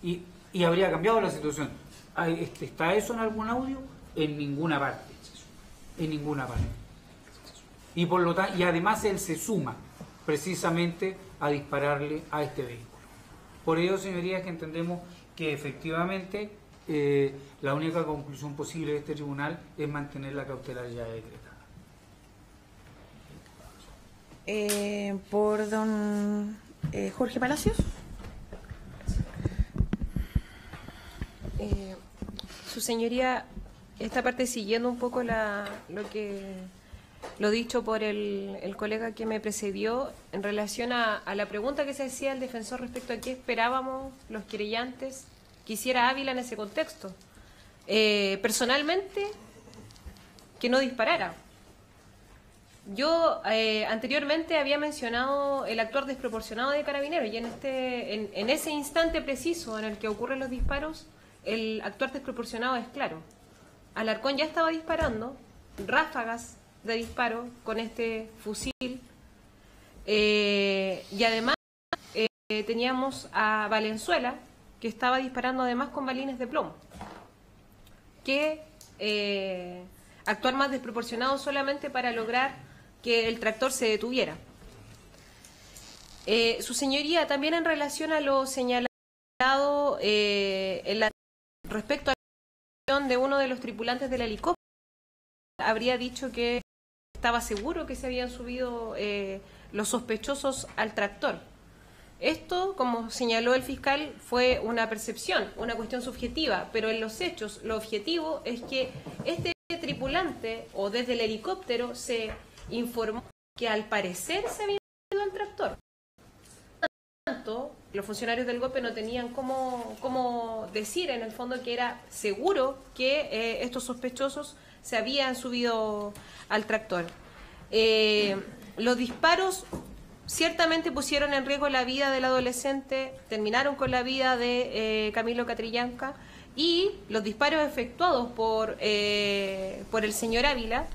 Y habría cambiado la situación. ¿Está eso en algún audio? En ninguna parte. En ninguna parte. Y por lo tanto, y además él se suma precisamente a dispararle a este vehículo. Por ello, señorías, que entendemos que efectivamente la única conclusión posible de este tribunal es mantener la cautelar ya decretada. Por don Jorge Palacios. Su señoría, esta parte siguiendo un poco lo dicho por el colega que me precedió en relación a la pregunta que se hacía el defensor respecto a qué esperábamos los querellantes que hiciera Ávila en ese contexto. Personalmente, que no disparara. Yo anteriormente había mencionado el actuar desproporcionado de Carabineros y en ese instante preciso en el que ocurren los disparos, el actuar desproporcionado es claro. Alarcón ya estaba disparando, ráfagas de disparo con este fusil y además teníamos a Valenzuela que estaba disparando además con balines de plomo. Que actuar más desproporcionado solamente para lograr que el tractor se detuviera. Su señoría, también en relación a lo señalado respecto a la acción de uno de los tripulantes del helicóptero, habría dicho que estaba seguro que se habían subido los sospechosos al tractor. Esto, como señaló el fiscal, fue una percepción, una cuestión subjetiva, pero en los hechos lo objetivo es que este tripulante o desde el helicóptero se informó que al parecer se había ido al tractor. Por tanto, los funcionarios del golpe no tenían cómo decir en el fondo que era seguro que estos sospechosos se habían subido al tractor. Los disparos ciertamente pusieron en riesgo la vida del adolescente, terminaron con la vida de Camilo Catrillanca, y los disparos efectuados por el señor Ávila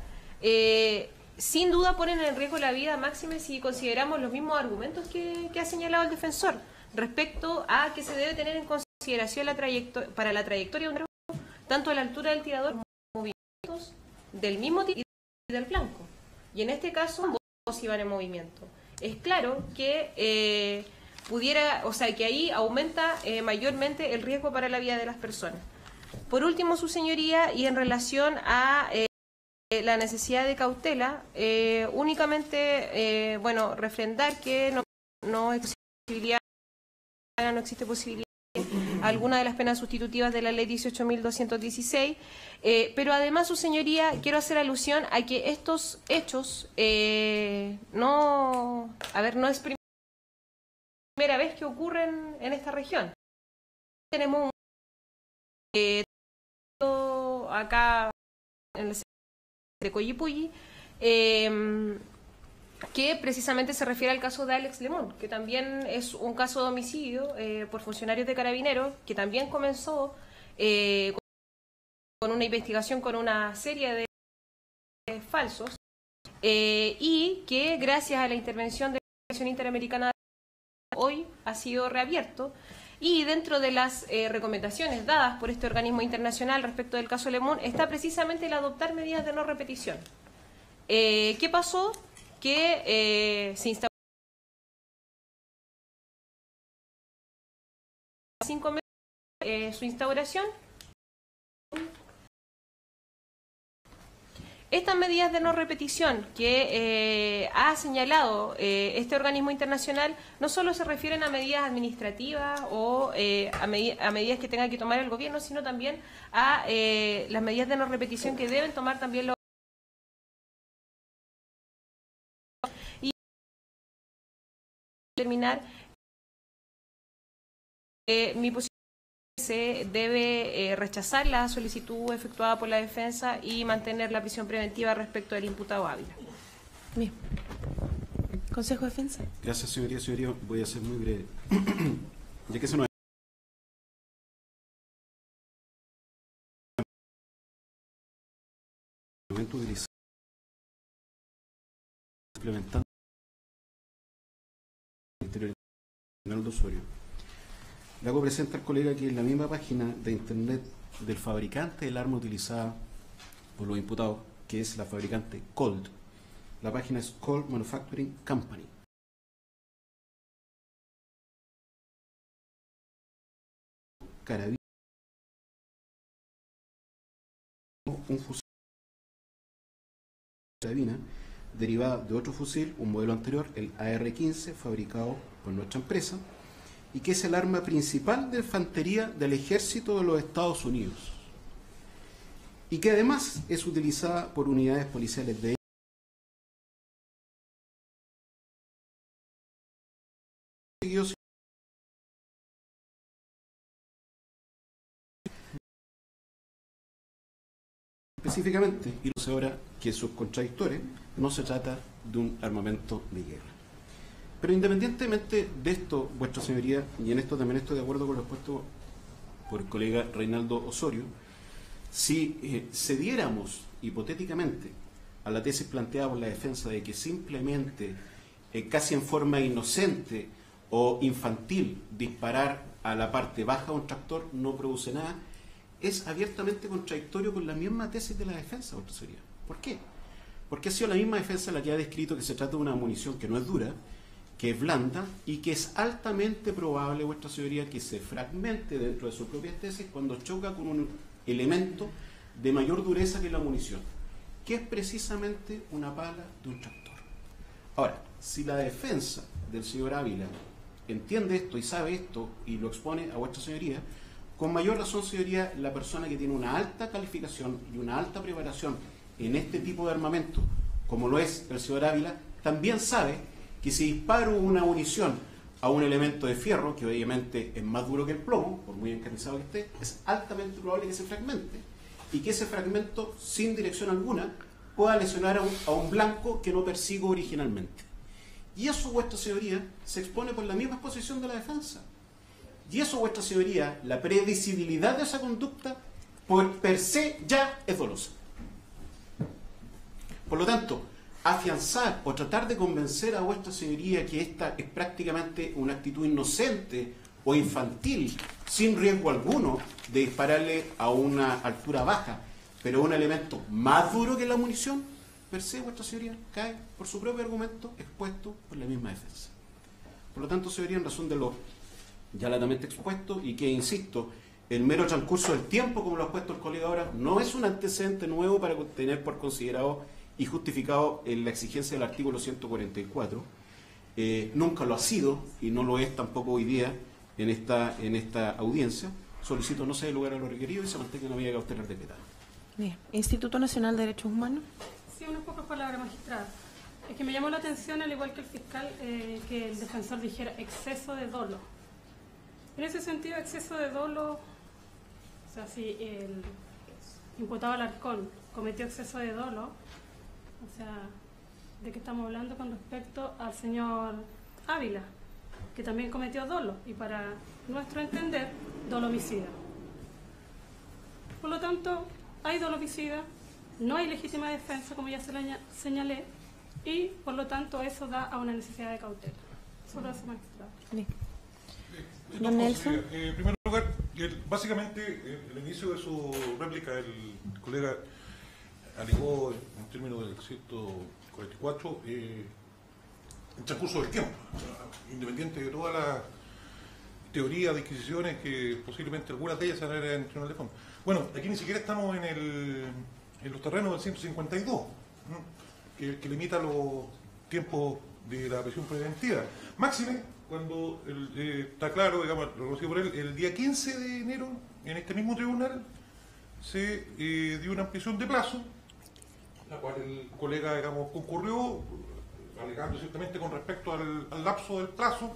sin duda ponen en riesgo la vida máxima si consideramos los mismos argumentos que ha señalado el defensor respecto a que se debe tener en consideración para la trayectoria de un tiro, tanto a la altura del tirador como movimientos del mismo tiro y del blanco. Y en este caso ambos iban en movimiento. Es claro que que ahí aumenta mayormente el riesgo para la vida de las personas. Por último, su señoría, y en relación a la necesidad de cautela, únicamente, refrendar que no existe posibilidad alguna de las penas sustitutivas de la ley 18.216, pero además, su señoría, quiero hacer alusión a que estos hechos no es primera vez que ocurren en esta región. Tenemos acá en el de Coyipulli, que precisamente se refiere al caso de Alex Lemón, que también es un caso de homicidio por funcionarios de Carabineros, que también comenzó con una investigación con una serie de falsos, y que gracias a la intervención de la Comisión Interamericana hoy ha sido reabierto. Y dentro de las recomendaciones dadas por este organismo internacional respecto del caso Lemón está precisamente el adoptar medidas de no repetición. ¿Qué pasó? Que se instauró 5 meses su instauración. Estas medidas de no repetición que ha señalado este organismo internacional no solo se refieren a medidas administrativas o a medidas que tenga que tomar el gobierno, sino también a las medidas de no repetición que deben tomar también los... Y terminar, mi posición se debe rechazar la solicitud efectuada por la defensa y mantener la prisión preventiva respecto del imputado Ávila. Bien. Consejo de Defensa. Gracias, señoría. Señoría, voy a ser muy breve. Ya que se nos utilizado implementando el interior de Osorio. Le hago presente al colega que en la misma página de internet del fabricante del arma utilizada por los imputados, que es la fabricante Colt, la página es Colt Manufacturing Company. Carabina, un fusil carabina derivada de otro fusil, un modelo anterior, el AR-15, fabricado por nuestra empresa, y que es el arma principal de infantería del ejército de los Estados Unidos, y que además es utilizada por unidades policiales de específicamente, y lo sé ahora que sus contradictores, no se trata de un armamento de guerra. Pero independientemente de esto, vuestra señoría, y en esto también estoy de acuerdo con lo expuesto por el colega Reinaldo Osorio, si cediéramos hipotéticamente a la tesis planteada por la defensa de que simplemente, casi en forma inocente o infantil, disparar a la parte baja de un tractor no produce nada, es abiertamente contradictorio con la misma tesis de la defensa, vuestra señoría. ¿Por qué? Porque ha sido la misma defensa la que ha descrito que se trata de una munición que no es dura, que es blanda y que es altamente probable, vuestra señoría, que se fragmente dentro de su propia tesis cuando choca con un elemento de mayor dureza que la munición, que es precisamente una pala de un tractor. Ahora, si la defensa del señor Ávila entiende esto y sabe esto y lo expone a vuestra señoría, con mayor razón, señoría, la persona que tiene una alta calificación y una alta preparación en este tipo de armamento, como lo es el señor Ávila, también sabe que si disparo una munición a un elemento de fierro, que obviamente es más duro que el plomo, por muy encarnizado que esté, es altamente probable que se fragmente, y que ese fragmento, sin dirección alguna, pueda lesionar a un blanco que no persigo originalmente. Y eso, vuestra señoría, se expone por la misma exposición de la defensa. Y eso, vuestra señoría, la previsibilidad de esa conducta, por per se ya es dolosa. Por lo tanto, afianzar o tratar de convencer a vuestra señoría que esta es prácticamente una actitud inocente o infantil, sin riesgo alguno de dispararle a una altura baja, pero un elemento más duro que la munición, per se, vuestra señoría, cae por su propio argumento expuesto por la misma defensa. Por lo tanto, señoría, en razón de lo ya latamente expuesto, y que, insisto, el mero transcurso del tiempo, como lo ha expuesto el colega ahora, no es un antecedente nuevo para tener por considerado y justificado en la exigencia del artículo 144, nunca lo ha sido y no lo es tampoco hoy día en esta audiencia. Solicito no se dé lugar a lo requerido y se mantenga una medida cautelar decretada. Bien. Instituto Nacional de Derechos Humanos. Sí, unas pocas palabras, magistrada. Es que me llamó la atención, al igual que el fiscal, que el defensor dijera exceso de dolo. En ese sentido, exceso de dolo, o sea, si el imputado Alarcón cometió exceso de dolo, o sea, ¿de qué estamos hablando con respecto al señor Ávila, que también cometió dolo, y para nuestro entender, dolo homicida? Por lo tanto, hay dolo homicida, no hay legítima defensa, como ya se la señalé, y por lo tanto eso da a una necesidad de cautela. Solo eso, magistrado. Bien. Don Nelson. En primer lugar, básicamente, el inicio de su réplica, el colega alegó en términos del 144 el transcurso del tiempo, independiente de toda la teoría de adquisiciones que posiblemente algunas de ellas se harán en tribunal de fondo. Bueno, aquí ni siquiera estamos en los terrenos del 152, ¿no? que limita los tiempos de la prisión preventiva. Máxime, cuando está claro, digamos, lo conocido por él, el día 15 de enero, en este mismo tribunal, se dio una ampliación de plazo, la cual el colega, digamos, concurrió, alegando ciertamente con respecto al lapso del plazo,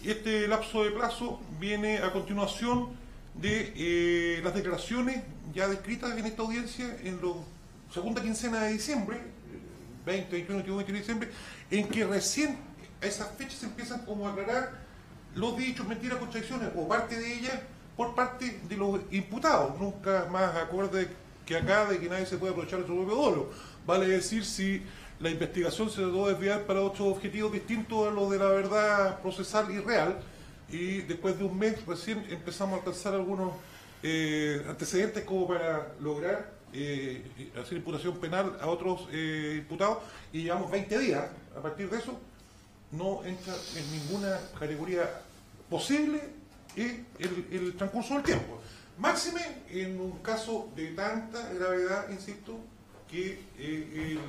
y este lapso de plazo viene a continuación de las declaraciones ya descritas en esta audiencia en la segunda quincena de diciembre, 20, 21, 22, 23 de diciembre, en que recién a esas fechas se empiezan como a aclarar los dichos, mentiras, contradicciones, o parte de ellas, por parte de los imputados. Nunca más acorde que acá de que nadie se puede aprovechar de su propio dolo. Vale decir, si la investigación se trató de desviar para otros objetivos distintos a los de la verdad procesal y real, y después de un mes recién empezamos a alcanzar algunos antecedentes como para lograr hacer imputación penal a otros imputados, y llevamos 20 días. A partir de eso no entra en ninguna categoría posible el transcurso del tiempo. Máxime en un caso de tanta gravedad, insisto, que el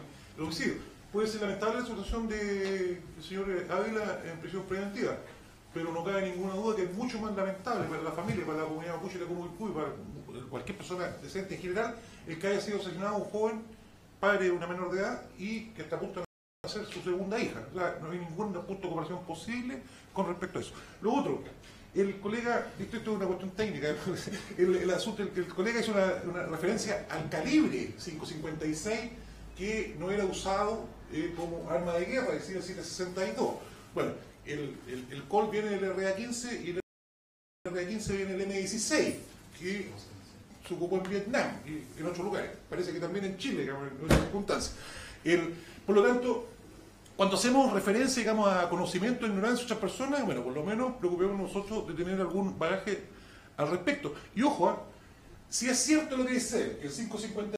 homicidio. Puede ser lamentable la situación del señor Ávila en prisión preventiva, pero no cabe ninguna duda que es mucho más lamentable para la familia, para la comunidad mapuche y la comunidad y para cualquier persona decente en general, el que haya sido asesinado un joven, padre de una menor de edad, y que está a punto de ser su segunda hija. O sea, no hay ningún punto de comparación posible con respecto a eso. Lo otro, el colega, esto es una cuestión técnica, el asunto, el colega hizo una referencia al calibre 5.56 que no era usado como arma de guerra, es decir, el 7.62. Bueno, el Colt viene del RA-15 y el RA-15 viene del M16, que se ocupó en Vietnam y en otros lugares. Parece que también en Chile, digamos, en otras circunstancias. Por lo tanto, cuando hacemos referencia, digamos, a conocimiento e ignorancia de otras personas, bueno, por lo menos preocupemos nosotros de tener algún bagaje al respecto. Y ojo, si es cierto lo que dice, que el 5.56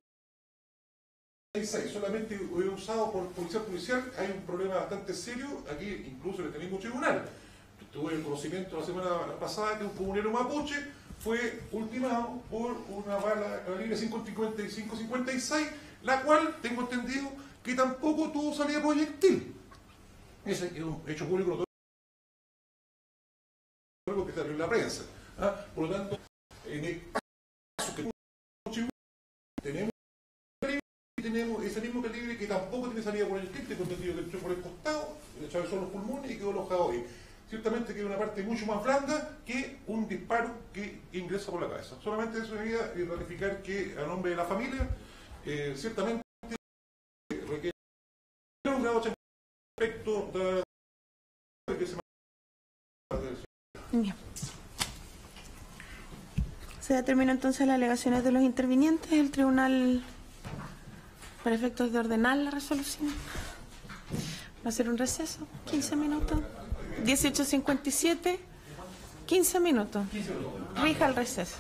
solamente es usado por policía policial, hay un problema bastante serio, aquí incluso en el mismo tribunal. Tuve el conocimiento la semana pasada que un comunero mapuche fue ultimado por una bala calibre 5.56, la cual, tengo entendido, que tampoco tuvo salida proyectil. Ese es un hecho público notorio que salió en la prensa. Por lo tanto, en el caso que tenemos ese mismo calibre que tampoco tiene salida proyectil, tengo entendido que entró por el costado, le atravesó los pulmones y quedó alojado ahí. Ciertamente que es una parte mucho más blanda que un disparo que ingresa por la cabeza. Solamente eso debería ratificar que a nombre de la familia, ciertamente requiere un grado de respecto de que se Bien. Se determinó entonces las alegaciones de los intervinientes. El tribunal, para efectos de ordenar la resolución, va a hacer un receso, 15 minutos. 18:57, 15 minutos. Rija el receso.